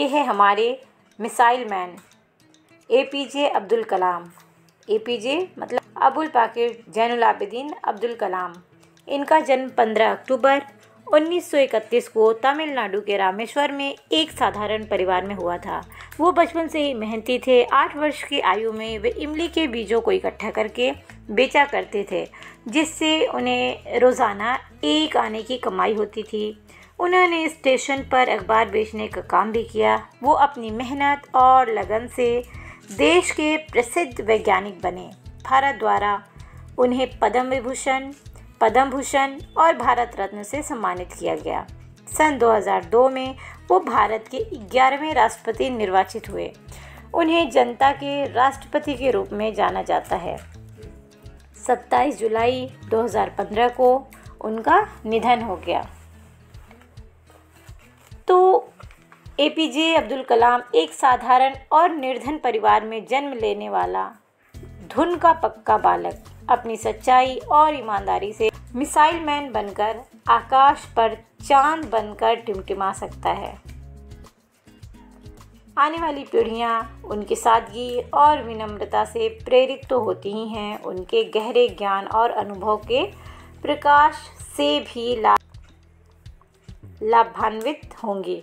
ये है हमारे missile man APJ Abdul Kalam. APJ मतलब अबुल पाकिर जैनुल आबिदीन अब्दुल कलाम। इनका जन्म 15 अक्टूबर 1931 को तमिलनाडु के रामेश्वर में एक साधारण परिवार में हुआ था। वो बचपन से ही मेहनती थे। 8 वर्ष की आयु में वे इमली के बीजों को इकट्ठा करके बेचा करते थे, जिससे उन्हें रोज़ाना 1 आने की कमाई होती थी। उन्होंने स्टेशन पर अखबार बेचने का काम भी किया। वो अपनी मेहनत और लगन से देश के प्रसिद्ध वैज्ञानिक बने। भारत द्वारा उन्हें पद्म भूषण और भारत रत्न से सम्मानित किया गया। सन 2002 में वो भारत के 11वें राष्ट्रपति निर्वाचित हुए। उन्हें जनता के राष्ट्रपति के रूप में जाना जाता है। 27 जुलाई 2015 को उनका निधन हो गया। तो APJ अब्दुल कलाम एक साधारण और निर्धन परिवार में जन्म लेने वाला धुन का पक्का बालक अपनी सच्चाई और ईमानदारी से मिसाइल मैन बनकर आकाश पर चांद बनकर टिमटिमा सकता है। आने वाली पीढ़ियां उनकी सादगी और विनम्रता से प्रेरित तो होती ही हैं, उनके गहरे ज्ञान और अनुभव के प्रकाश से भी लाभान्वित होंगी।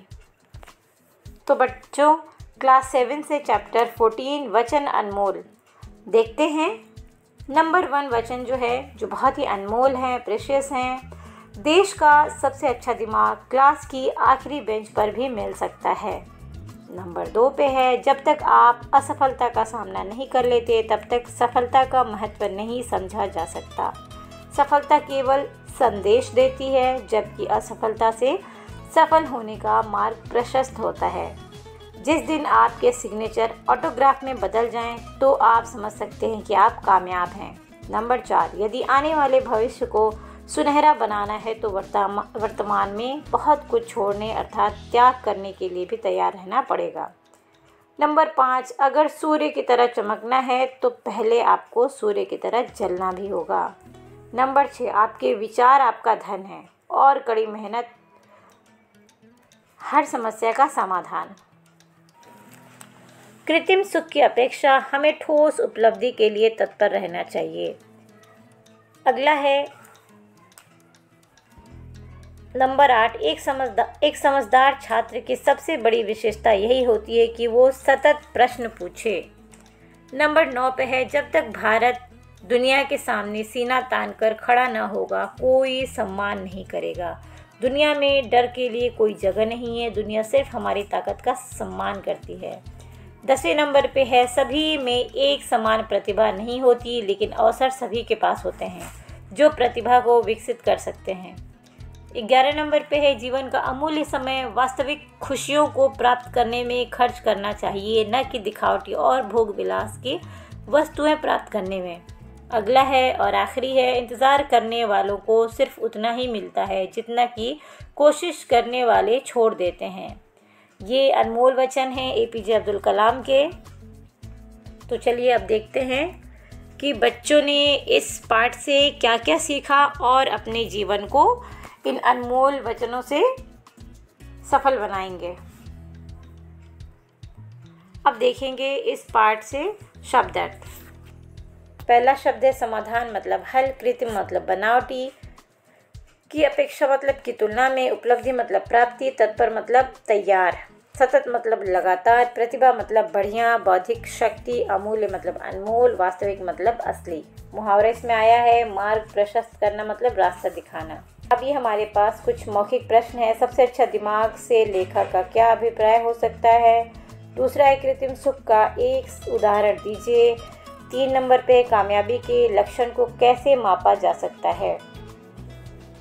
तो बच्चों, क्लास 7 से चैप्टर 14 वचन अनमोल देखते हैं। नंबर 1 वचन जो बहुत ही अनमोल हैं, प्रेशियस हैं। देश का सबसे अच्छा दिमाग क्लास की आखिरी बेंच पर भी मिल सकता है। नंबर 2 पे है, जब तक आप असफलता का सामना नहीं कर लेते तब तक सफलता का महत्व नहीं समझा जा सकता। सफलता केवल संदेश देती है, जबकि असफलता से सफल होने का मार्ग प्रशस्त होता है। जिस दिन आपके सिग्नेचर ऑटोग्राफ में बदल जाएं, तो आप समझ सकते हैं कि आप कामयाब हैं। नंबर 4, यदि आने वाले भविष्य को सुनहरा बनाना है तो वर्तमान में बहुत कुछ छोड़ने अर्थात त्याग करने के लिए भी तैयार रहना पड़ेगा। नंबर 5, अगर सूर्य की तरह चमकना है तो पहले आपको सूर्य की तरह जलना भी होगा। नंबर 6, आपके विचार आपका धन है और कड़ी मेहनत हर समस्या का समाधान। कृत्रिम सुख की अपेक्षा हमें ठोस उपलब्धि के लिए तत्पर रहना चाहिए। अगला है नंबर 8, एक समझदार छात्र की सबसे बड़ी विशेषता यही होती है कि वो सतत प्रश्न पूछे। नंबर 9 पे है, जब तक भारत दुनिया के सामने सीना तानकर खड़ा न होगा, कोई सम्मान नहीं करेगा। दुनिया में डर के लिए कोई जगह नहीं है, दुनिया सिर्फ हमारी ताकत का सम्मान करती है। 10वें नंबर पे है, सभी में एक समान प्रतिभा नहीं होती, लेकिन अवसर सभी के पास होते हैं जो प्रतिभा को विकसित कर सकते हैं। 11 नंबर पे है, जीवन का अमूल्य समय वास्तविक खुशियों को प्राप्त करने में खर्च करना चाहिए, न कि दिखावटी और भोग विलास की वस्तुएं प्राप्त करने में। अगला है और आखिरी है, इंतज़ार करने वालों को सिर्फ उतना ही मिलता है जितना कि कोशिश करने वाले छोड़ देते हैं। ये अनमोल वचन हैं APJ अब्दुल कलाम के। तो चलिए अब देखते हैं कि बच्चों ने इस पाठ से क्या क्या सीखा और अपने जीवन को इन अनमोल वचनों से सफल बनाएंगे। अब देखेंगे इस पाठ से शब्द अर्थ। पहला शब्द है समाधान मतलब हल, कृत्रिम मतलब बनावटी, की अपेक्षा मतलब की तुलना में, उपलब्धि मतलब प्राप्ति, तत्पर मतलब तैयार, सतत मतलब लगातार, प्रतिभा मतलब बढ़िया, बौद्धिक शक्ति, अमूल्य मतलब अनमोल, वास्तविक मतलब असली। मुहावरा इसमें आया है, मार्ग प्रशस्त करना मतलब रास्ता दिखाना। अब ये हमारे पास कुछ मौखिक प्रश्न है। सबसे अच्छा दिमाग से लेखक का क्या अभिप्राय हो सकता है? दूसरा है, कृत्रिम सुख का एक उदाहरण दीजिए। 3 नंबर पे, कामयाबी के लक्षण को कैसे मापा जा सकता है?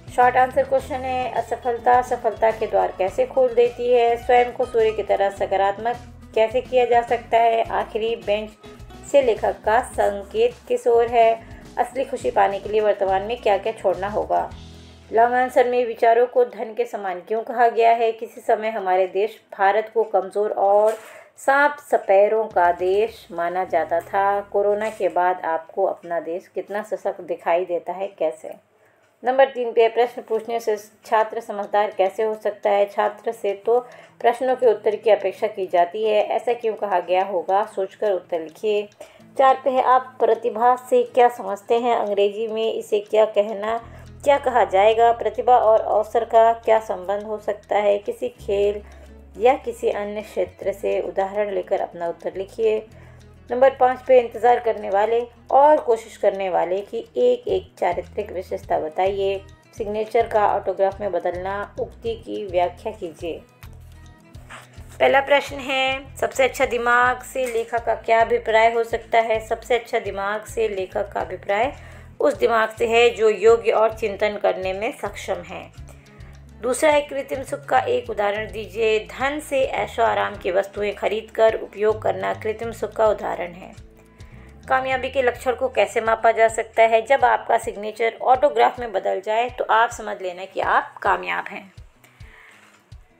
शॉर्ट आंसर क्वेश्चन है, असफलता सफलता के द्वार कैसे खोल देती है? स्वयं को सूर्य की तरह सकारात्मक कैसे किया जा सकता है? आखिरी बेंच से लेखक का संकेत किस ओर है? असली खुशी पाने के लिए वर्तमान में क्या क्या छोड़ना होगा? लॉन्ग आंसर में, विचारों को धन के समान क्यों कहा गया है? किसी समय हमारे देश भारत को कमज़ोर और सांप सपेरों का देश माना जाता था। कोरोना के बाद आपको अपना देश कितना सशक्त दिखाई देता है, कैसे? नंबर 3 पे प्रश्न पूछने से छात्र समझदार कैसे हो सकता है? छात्र से तो प्रश्नों के उत्तर की अपेक्षा की जाती है, ऐसा क्यों कहा गया होगा? सोचकर उत्तर लिखिए। 4 पे है आप प्रतिभा से क्या समझते हैं? अंग्रेजी में इसे क्या कहा जाएगा? प्रतिभा और अवसर का क्या संबंध हो सकता है? किसी खेल या किसी अन्य क्षेत्र से उदाहरण लेकर अपना उत्तर लिखिए। नंबर 5 पे इंतज़ार करने वाले और कोशिश करने वाले की एक चारित्रिक विशेषता बताइए। सिग्नेचर का ऑटोग्राफ में बदलना, उक्ति की व्याख्या कीजिए। पहला प्रश्न है, सबसे अच्छा दिमाग से लेखक का क्या अभिप्राय हो सकता है? सबसे अच्छा दिमाग से लेखक का अभिप्राय उस दिमाग से है जो योग्य और चिंतन करने में सक्षम है। दूसरा है, कृत्रिम सुख का एक उदाहरण दीजिए। धन से ऐशो आराम की वस्तुएं खरीदकर उपयोग करना कृत्रिम सुख का उदाहरण है। कामयाबी के लक्षण को कैसे मापा जा सकता है? जब आपका सिग्नेचर ऑटोग्राफ में बदल जाए तो आप समझ लेना कि आप कामयाब हैं।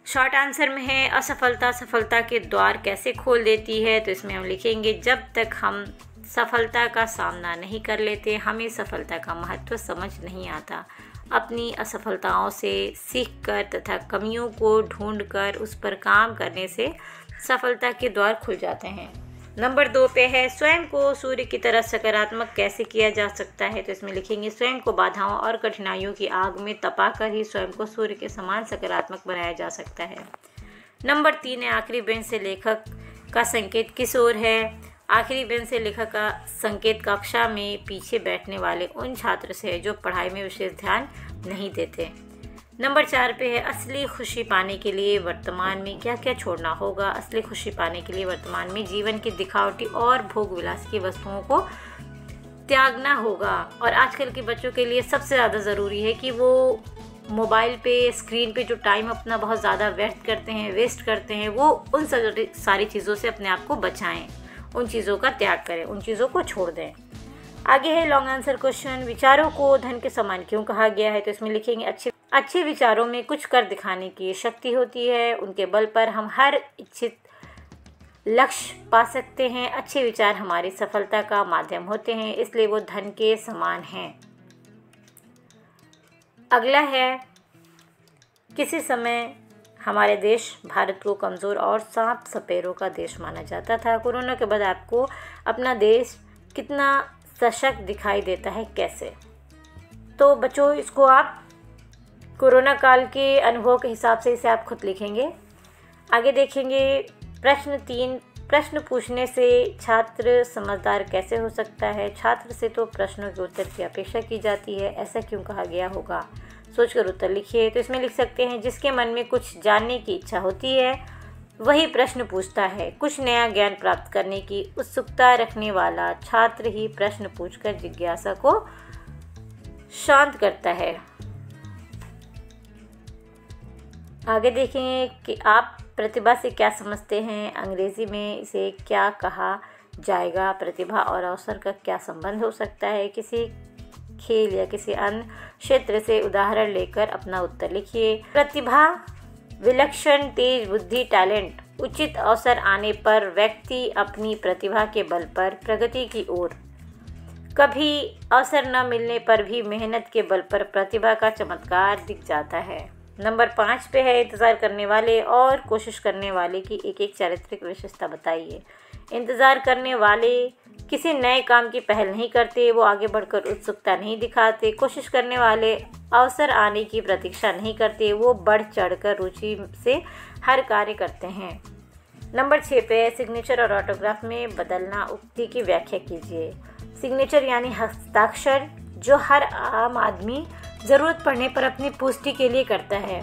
शॉर्ट आंसर में है, असफलता सफलता के द्वार कैसे खोल देती है? तो इसमें हम लिखेंगे, जब तक हम सफलता का सामना नहीं कर लेते हमें सफलता का महत्व समझ नहीं आता। अपनी असफलताओं से सीखकर तथा कमियों को ढूंढकर उस पर काम करने से सफलता के द्वार खुल जाते हैं। नंबर 2 पे है, स्वयं को सूर्य की तरह सकारात्मक कैसे किया जा सकता है? तो इसमें लिखेंगे, स्वयं को बाधाओं और कठिनाइयों की आग में तपाकर ही स्वयं को सूर्य के समान सकारात्मक बनाया जा सकता है। नंबर 3 है, आखिरी बेंच से लेखक का संकेत किस ओर है? आखिरी बेंच से लेखक का संकेत कक्षा में पीछे बैठने वाले उन छात्र से है जो पढ़ाई में विशेष ध्यान नहीं देते। नंबर 4 पे है, असली खुशी पाने के लिए वर्तमान में क्या क्या छोड़ना होगा? असली खुशी पाने के लिए वर्तमान में जीवन की दिखावटी और भोग विलास की वस्तुओं को त्यागना होगा। और आजकल के बच्चों के लिए सबसे ज़्यादा ज़रूरी है कि वो मोबाइल पे, स्क्रीन पे जो टाइम अपना बहुत ज़्यादा वेस्ट करते हैं, वो उन सारी चीज़ों से अपने आप को बचाएं, उन चीज़ों का त्याग करें, उन चीज़ों को छोड़ दें। आगे है लॉन्ग आंसर क्वेश्चन, विचारों को धन के समान क्यों कहा गया है? तो इसमें लिखेंगे, अच्छे विचारों में कुछ कर दिखाने की शक्ति होती है, उनके बल पर हम हर इच्छित लक्ष्य पा सकते हैं। अच्छे विचार हमारी सफलता का माध्यम होते हैं, इसलिए वो धन के समान हैं। अगला है, किसी समय हमारे देश भारत को कमज़ोर और सांप सपेरों का देश माना जाता था। कोरोना के बाद आपको अपना देश कितना सशक्त दिखाई देता है, कैसे? तो बच्चों, इसको आप कोरोना काल के अनुभव के हिसाब से इसे आप खुद लिखेंगे। आगे देखेंगे प्रश्न 3, प्रश्न पूछने से छात्र समझदार कैसे हो सकता है? छात्र से तो प्रश्नों के उत्तर की अपेक्षा की जाती है, ऐसा क्यों कहा गया होगा? सोचकर उत्तर लिखिए। तो इसमें लिख सकते हैं, जिसके मन में कुछ जानने की इच्छा होती है वही प्रश्न पूछता है। कुछ नया ज्ञान प्राप्त करने की उत्सुकता रखने वाला छात्र ही प्रश्न पूछकर जिज्ञासा को शांत करता है। आगे देखेंगे कि आप प्रतिभा से क्या समझते हैं? अंग्रेजी में इसे क्या कहा जाएगा? प्रतिभा और अवसर का क्या संबंध हो सकता है? किसी खेल या किसी अन्य क्षेत्र से उदाहरण लेकर अपना उत्तर लिखिए। प्रतिभा, विलक्षण तेज बुद्धि, टैलेंट। उचित अवसर आने पर व्यक्ति अपनी प्रतिभा के बल पर प्रगति की ओर, कभी अवसर न मिलने पर भी मेहनत के बल पर प्रतिभा का चमत्कार दिख जाता है। नंबर 5 पे है, इंतज़ार करने वाले और कोशिश करने वाले की एक चारित्रिक विशेषता बताइए। इंतज़ार करने वाले किसी नए काम की पहल नहीं करते, वो आगे बढ़कर उत्सुकता नहीं दिखाते। कोशिश करने वाले अवसर आने की प्रतीक्षा नहीं करते, वो बढ़ चढ़कर रुचि से हर कार्य करते हैं। नंबर 6 पे, सिग्नेचर और ऑटोग्राफ में बदलना, उक्ति की व्याख्या कीजिए। सिग्नेचर यानी हस्ताक्षर, जो हर आम आदमी ज़रूरत पड़ने पर अपनी पुष्टि के लिए करता है।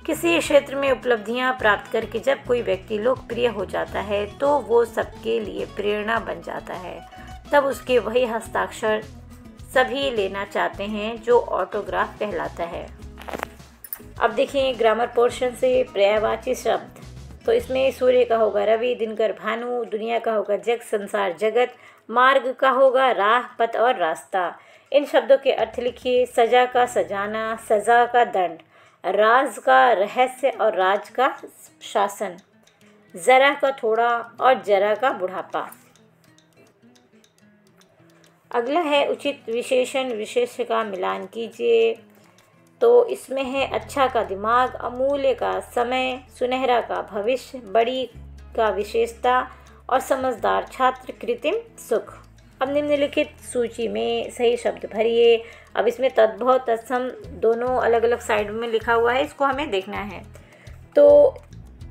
किसी क्षेत्र में उपलब्धियां प्राप्त करके जब कोई व्यक्ति लोकप्रिय हो जाता है तो वो सबके लिए प्रेरणा बन जाता है, तब उसके वही हस्ताक्षर सभी लेना चाहते हैं, जो ऑटोग्राफ कहलाता है। अब देखिए ग्रामर पोर्शन से पर्यायवाची शब्द। तो इसमें सूर्य का होगा रवि, दिनकर भानु, दुनिया का होगा जग, संसार जगत, मार्ग का होगा राह, पथ और रास्ता। इन शब्दों के अर्थ लिखिए। सजा का सजाना, सजा का दंड, राज का रहस्य और राज का शासन, जरा का थोड़ा और जरा का बुढ़ापा। अगला है उचित विशेषण विशेष का मिलान कीजिए। तो इसमें है अच्छा का दिमाग, अमूल्य का समय, सुनहरा का भविष्य, बड़ी का विशेषता और समझदार छात्र कृत्रिम सुख। अब निम्नलिखित सूची में सही शब्द भरिए। अब इसमें तद्भव तत्सम दोनों अलग अलग साइड में लिखा हुआ है, इसको हमें देखना है। तो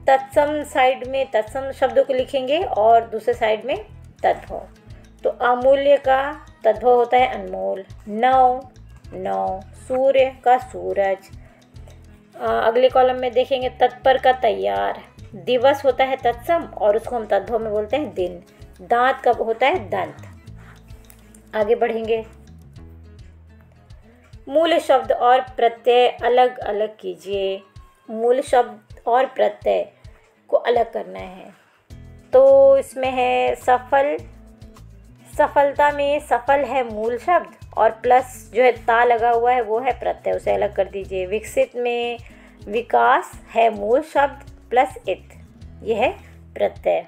तत्सम साइड में तत्सम शब्दों को लिखेंगे और दूसरे साइड में तद्भव। तो अमूल्य का तद्भव होता है अनमोल, नौ, सूर्य का सूरज। अगले कॉलम में देखेंगे तत्पर का तैयार, दिवस होता है तत्सम और उसको हम तद्भव में बोलते हैं दिन। दांत का होता है दंत। आगे बढ़ेंगे। मूल शब्द और प्रत्यय अलग अलग कीजिए। मूल शब्द और प्रत्यय को अलग करना है। तो इसमें है सफल, सफलता में सफल है मूल शब्द और प्लस जो है ता लगा हुआ है वो है प्रत्यय, उसे अलग कर दीजिए। विकसित में विकास है मूल शब्द प्लस इत, यह है प्रत्यय।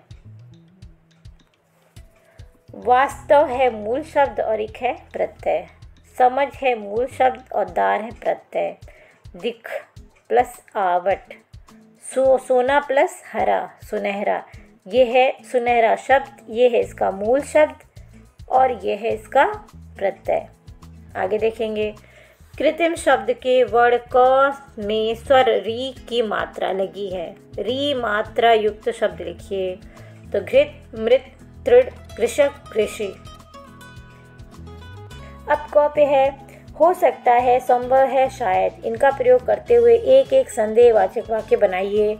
वास्तव है मूल शब्द और एक है प्रत्यय। समझ है मूल शब्द और दार है प्रत्यय। दिख प्लस आवट, सोना प्लस हरा, सुनहरा, ये है सुनहरा शब्द, ये है इसका मूल शब्द और ये है इसका प्रत्यय। आगे देखेंगे। कृत्रिम शब्द के वर्ण क में स्वर री की मात्रा लगी है। री मात्रा युक्त शब्द लिखिए। तो घृत, मृत, तृण, कृषक, कृषि। अब क पे है हो सकता है, संभव है, शायद। इनका प्रयोग करते हुए एक एक संदेहवाचक वाक्य बनाइए।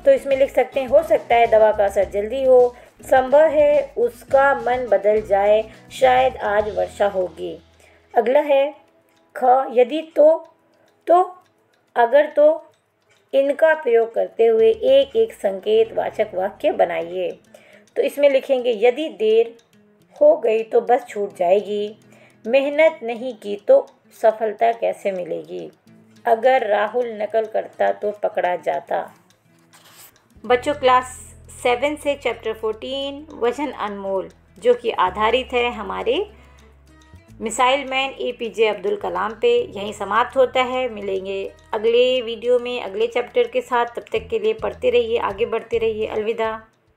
तो इसमें लिख सकते हैं हो सकता है दवा का असर जल्दी हो, संभव है उसका मन बदल जाए, शायद आज वर्षा होगी। अगला है ख, यदि तो अगर तो। इनका प्रयोग करते हुए एक एक संकेत वाचक वाक्य बनाइए। तो इसमें लिखेंगे यदि देर हो गई तो बस छूट जाएगी, मेहनत नहीं की तो सफलता कैसे मिलेगी, अगर राहुल नकल करता तो पकड़ा जाता। बच्चों क्लास 7 से चैप्टर 14 वचन अनमोल, जो कि आधारित है हमारे missile man APJ Abdul Kalam पे, यहीं समाप्त होता है। मिलेंगे अगले वीडियो में अगले चैप्टर के साथ। तब तक के लिए पढ़ते रहिए, आगे बढ़ते रहिए। अलविदा।